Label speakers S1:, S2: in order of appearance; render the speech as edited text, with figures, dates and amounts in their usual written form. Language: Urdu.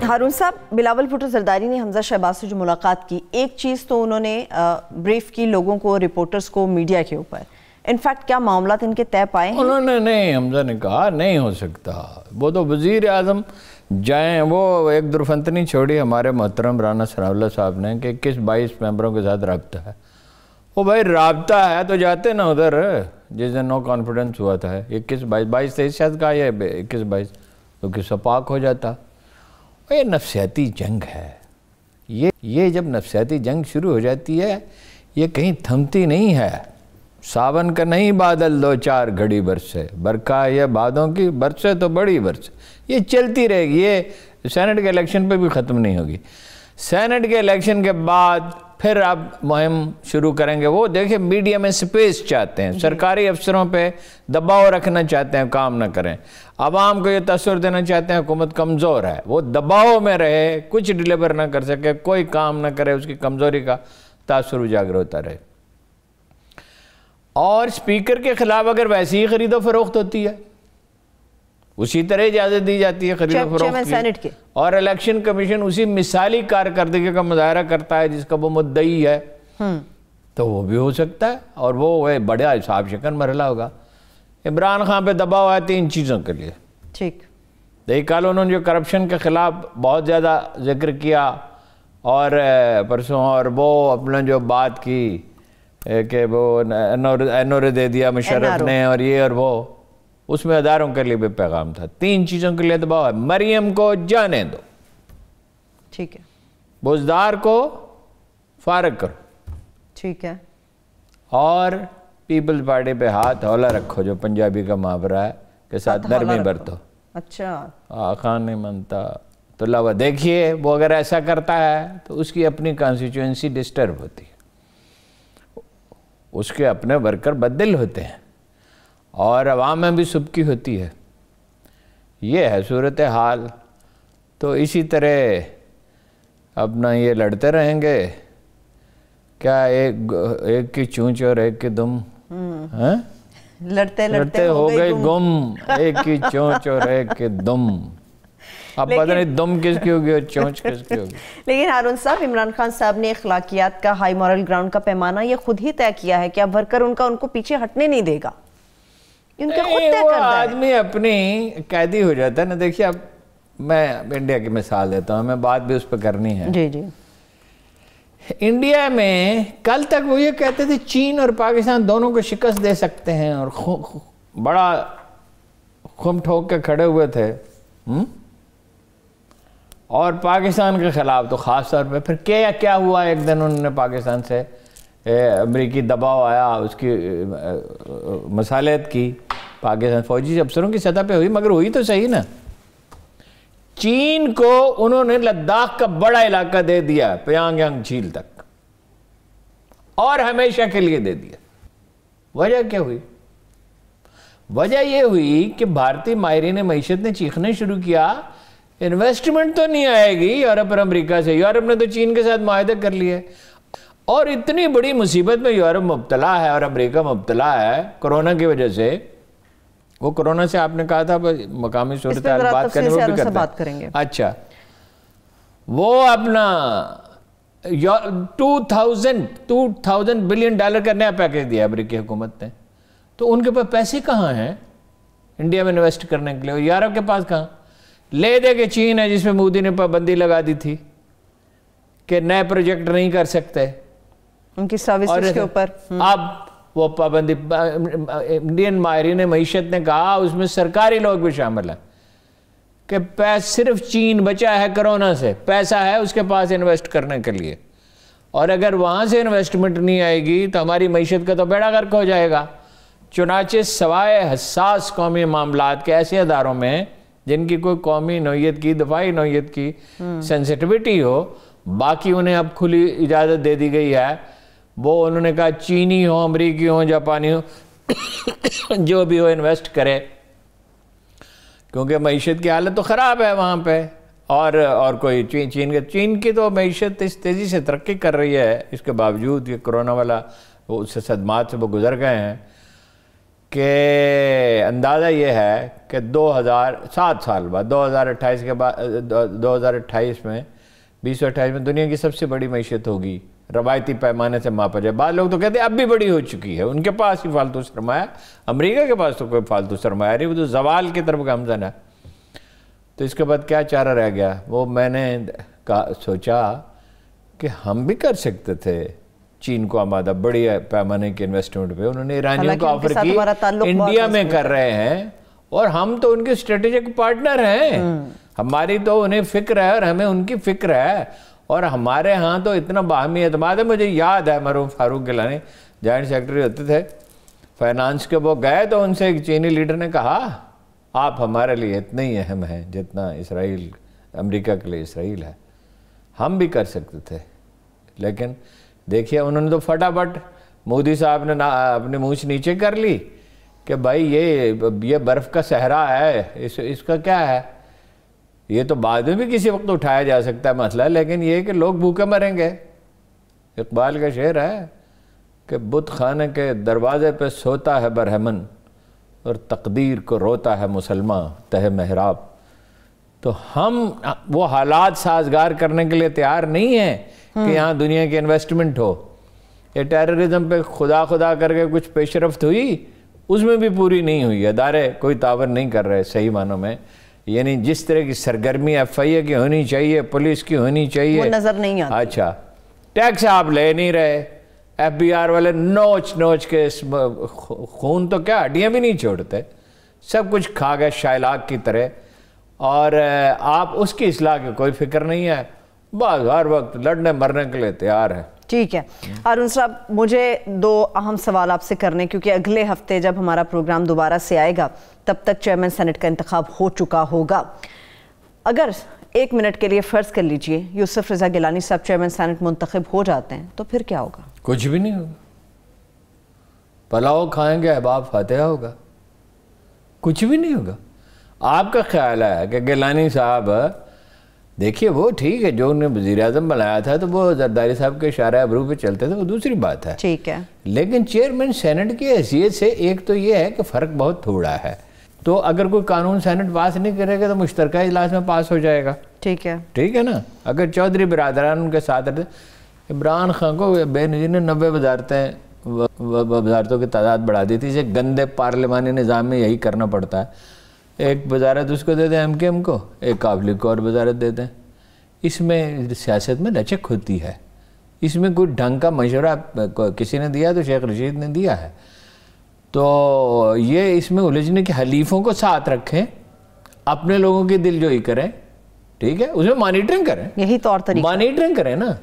S1: ہارون صاحب، بلاول بھٹو زرداری نے حمزہ شہباز سے جو ملاقات کی، ایک چیز تو انہوں نے بریف کی لوگوں کو، رپورٹرز کو، میڈیا کے اوپر، انفیکٹ کیا معاملات ان کے طے پائے ہیں؟
S2: انہوں نے نہیں، حمزہ نے کہا نہیں ہو سکتا. وہ تو وزیر اعظم جائیں، وہ ایک درفنتنی چھوڑی ہمارے محترم رانا ثناءاللہ صاحب نے کہ 21-22 ممبروں کے ساتھ رابطہ ہے. وہ بھائی رابطہ ہے تو جاتے نا ادھر، جس دن نو کانفیڈنس ہوا تھا 21-22 شاید کہا یہ 21-22 تو کس پاک ہو جاتا. یہ نفسیاتی جنگ ہے. یہ جب نفسیاتی جنگ شروع ہو جاتی ہے یہ کہیں تھمتی نہیں ہے. ساون کا نہیں بادل 2-4 گھڑی برسے، برکھا یہ بادوں کی برسے تو بڑی برسے. یہ چلتی رہے گی، یہ سینٹ کے الیکشن پہ بھی ختم نہیں ہوگی. سینٹ کے الیکشن کے بعد پھر اب مہم شروع کریں گے. وہ دیکھیں میڈیا میں سپیس چاہتے ہیں، سرکاری افسروں پہ دباؤ رکھنا چاہتے ہیں، کام نہ کریں. عوام کو یہ تاثر دینا چاہتے ہیں حکومت کمزور ہے، وہ دباؤ میں رہے، کچھ ڈیلیور نہ کر سکے، کوئی کام نہ کرے، اس کی کمزوری کا تاثر اجاگر ہوتا رہے. اور سپیکر کے خلاف اگر ویسی ہی خرید و فروخت ہوتی ہے، اسی طرح اجازت دی جاتی ہے خرید و فروخت کی، اور الیکشن کمیشن اسی مثالی کارکردگی کا مظاہرہ کرتا ہے جس کا وہ مدعی ہے، تو وہ بھی ہو سکتا ہے. اور وہ بڑا حساب شکن مرحلہ ہوگا. عمران خان پہ دباؤ ہے 3 چیزوں کے لیے.
S1: ٹھیک.
S2: کل انہوں نے جو کرپشن کے خلاف بہت زیادہ ذکر کیا، اور پرسوں، اور وہ اپنا جو بات کی کہ وہ NOR دے دیا مشرف نے، اور یہ اور وہ، اس میں اداروں کے لیے بھی پیغام تھا. 3 چیزوں کے لیے دباؤ ہے. مریم کو جانے دو،
S1: ٹھیک ہے.
S2: بزدار کو فارغ کرو،
S1: ٹھیک ہے.
S2: اور پیپلز پارٹی پہ ہاتھ ہولا رکھو، جو پنجابی کا محاورہ ہے کہ ساتھ نرمی برتو.
S1: اچھا،
S2: خان نہیں مانتا تو لاوا. دیکھیے وہ اگر ایسا کرتا ہے تو اس کی اپنی کانسٹیچوئنسی ڈسٹرب ہوتی ہے، اس کے اپنے ورکر بدل ہوتے ہیں، اور عوام میں بھی سبکی ہوتی ہے. یہ ہے صورتحال. تو اسی طرح اپنا یہ لڑتے رہیں گے. کیا ایک کی چونچ اور ایک کی دم،
S1: لڑتے لڑتے
S2: ہو گئی گم، ایک کی چونچ اور ایک کی دم. اب پتہ نہیں دم کس کی ہوگی اور چونچ کس کی ہوگی.
S1: لیکن ہارون صاحب، عمران خان صاحب نے اخلاقیات کا ہائی مورل گراؤنڈ کا پیمانہ یہ خود ہی طے کیا ہے کہ اب ورکر ان کو پیچھے ہٹنے نہیں دے گا.
S2: وہ آدمی اپنی قیدی ہو جاتا ہے نا. دیکھیے اب میں انڈیا کی مثال دیتا ہوں، ہمیں بات بھی اس پہ کرنی ہے.
S1: جی جی.
S2: انڈیا میں کل تک وہ یہ کہتے تھے چین اور پاکستان دونوں کو شکست دے سکتے ہیں، اور بڑا خم ٹھوک کے کھڑے ہوئے تھے، اور پاکستان کے خلاف تو خاص طور پہ. پھر کیا ہوا؟ ایک دن انہوں نے پاکستان سے امریکی دباؤ آیا، اس کی مصالحت کی پاکستان فوجی افسروں کی سطح پہ ہوئی، مگر ہوئی تو صحیح نا. چین کو انہوں نے لداخ کا بڑا علاقہ دے دیا، پیانگ یانگ جھیل تک، اور ہمیشہ کے لیے دے دیا. وجہ کیا ہوئی؟ وجہ یہ ہوئی کہ بھارتی ماہرین معیشت نے چیخنے شروع کیا، انویسٹمنٹ تو نہیں آئے گی یورپ اور امریکہ سے. یورپ نے تو چین کے ساتھ معاہدے کر لیے، اور اتنی بڑی مصیبت میں یورپ مبتلا ہے اور امریکہ مبتلا ہے کرونا کی وجہ سے. وہ کرونا سے آپ نے کہا تھا مقامی صورتحال بات کرنے، وہ بھی کریں گے. اچھا، وہ اپنا 2000 بلین ڈالر کا نیا پیکیج دیا امریکی حکومت نے. تو ان کے پاس پیسے کہاں ہیں انڈیا میں انویسٹ کرنے کے لیے؟ یورپ کے پاس کہاں؟ لے دے کے چین ہے جس میں مودی نے پابندی لگا دی تھی کہ نئے پروجیکٹ نہیں کر سکتے
S1: ان کی سروسز کے اوپر.
S2: اب وہ پابندی انڈین ماہرین معیشت نے کہا، اس میں سرکاری لوگ بھی شامل ہیں، کہ صرف چین بچا ہے کرونا سے، پیسہ ہے اس کے پاس انویسٹ کرنے کے لیے، اور اگر وہاں سے انویسٹمنٹ نہیں آئے گی تو ہماری معیشت کا تو بیڑا غرق ہو جائے گا. چنانچہ سوائے حساس قومی معاملات کے ایسے اداروں میں جن کی کوئی قومی نوعیت کی، دفاعی نوعیت کی سینسٹیوٹی ہو، باقی انہیں اب کھلی اجازت دے دی گئی ہے. وہ انہوں نے کہا چینی ہو، امریکی ہو، جاپانی ہو، جو بھی ہو انویسٹ کرے، کیونکہ معیشت کی حالت تو خراب ہے وہاں پہ. اور کوئی چین کی تو معیشت اس تیزی سے ترقی کر رہی ہے، اس کے باوجود یہ کرونا والا اس سے صدمات سے وہ گزر گئے ہیں کہ اندازہ یہ ہے کہ 7 سال بعد 2028 کے بعد 2028 میں 2028 میں دنیا کی سب سے بڑی معیشت ہوگی روایتی پیمانے سے ماپا جائے. بعض لوگ تو کہتے ہیں اب بھی بڑی ہو چکی ہے, ان کے پاس ہی فالتو سرمایہ, امریکہ کے پاس تو کوئی فالتو سرمایہ نہیں, وہ تو زوال کی طرف گامزن ہے. تو اس کے بعد کیا چارہ رہ گیا؟ وہ میں نے سوچا کہ ہم بھی کر سکتے تھے چین کو آمادہ بڑی پیمانے کی انویسٹمنٹ پہ. انہوں نے ایرانیوں کو آفر کی, انڈیا میں کر رہے ہیں, اور ہم تو ان کے اسٹریٹجک پارٹنر ہیں. ہماری تو انہیں فکر ہے اور ہمیں ان کی فکر ہے, اور ہمارے ہاں تو اتنا باہمی اعتماد ہے. مجھے یاد ہے مرحوم فاروق گیلانی جوائنٹ سیکرٹری ہوتے تھے فائنانس کے, وہ گئے تو ان سے ایک چینی لیڈر نے کہا آپ ہمارے لیے اتنے ہی اہم ہیں جتنا اسرائیل امریکہ کے لیے اسرائیل ہے. ہم بھی کر سکتے تھے, لیکن دیکھیے انہوں نے تو فٹافٹ مودی صاحب نے اپنے منہ نیچے کر لی کہ بھائی یہ برف کا صحرا ہے, اس کا کیا ہے, یہ تو بعد میں بھی کسی وقت اٹھایا جا سکتا ہے مسئلہ, لیکن یہ کہ لوگ بھوکے مریں گے. اقبال کا شعر ہے کہ بت خانے کے دروازے پہ سوتا ہے برہمن اور تقدیر کو روتا ہے مسلمان تہ محراب. تو ہم وہ حالات سازگار کرنے کے لیے تیار نہیں ہیں کہ یہاں دنیا کی انویسٹمنٹ ہو. یہ ٹیررزم پہ خدا کر کے کچھ پیش رفت ہوئی, اس میں بھی پوری نہیں ہوئی. ادارے کوئی تعاون نہیں کر رہے صحیح معنوں میں, یعنی جس طرح کی سرگرمی ایف آئی اے کی ہونی چاہیے, پولیس کی ہونی چاہیے,
S1: وہ نظر نہیں آتی.
S2: اچھا ٹیکس آپ لے نہیں رہے, ایف بی آر والے نوچ کے خون تو کیا ہڈیاں بھی نہیں چھوڑتے, سب کچھ کھا گئے شائلاک کی طرح, اور آپ اس کی اصلاح کی کوئی فکر نہیں ہے, بس ہر وقت لڑنے مرنے کے لیے تیار ہے.
S1: ٹھیک ہے ہارون صاحب, مجھے 2 اہم سوال آپ سے کرنے, کیونکہ اگلے ہفتے جب ہمارا پروگرام دوبارہ سے آئے گا تب تک چیئرمین سینٹ کا انتخاب ہو چکا ہوگا. اگر 1 منٹ کے لیے فرض کر لیجئے یوسف رضا گیلانی صاحب چیئرمین سینٹ منتخب ہو جاتے ہیں تو پھر کیا ہوگا؟
S2: کچھ بھی نہیں ہوگا, پلاؤ کھائیں گے احباب فاتحہ ہوگا, کچھ بھی نہیں ہوگا. آپ کا خیال ہے کہ گیلانی صاحب, دیکھیے وہ ٹھیک ہے جو انہیں وزیر اعظم بنایا تھا تو وہ زرداری صاحب کے اشارہ ابرو پہ چلتے تھے, وہ دوسری بات ہے,
S1: ٹھیک ہے,
S2: لیکن چیئرمین سینٹ کی حیثیت سے ایک تو یہ ہے کہ فرق بہت تھوڑا ہے. تو اگر کوئی قانون سینٹ پاس نہیں کرے گا تو مشترکہ اجلاس میں پاس ہو جائے گا. ٹھیک ہے نا. اگر چودھری برادران ان کے ساتھ رہتے, عمران خان کو بے نظیر نے 90 وزارتوں کی تعداد بڑھا دی تھی. اسے گندے پارلیمانی نظام میں یہی کرنا پڑتا ہے, ایک وزارت اس کو دے دیں ایم کے ایم کو, ایک قابل کو اور وزارت دے دیں. اس میں سیاست میں لچک ہوتی ہے, اس میں کوئی ڈھنگ کا مشورہ کسی نے دیا تو شیخ رشید نے دیا ہے. تو یہ اس میں الجھنے کے حلیفوں کو ساتھ رکھیں, اپنے لوگوں کی دل جوئی کریں, ٹھیک ہے, اس میں مانیٹرنگ کریں,
S1: یہی طور طریقہ
S2: مانیٹرنگ کریں نا.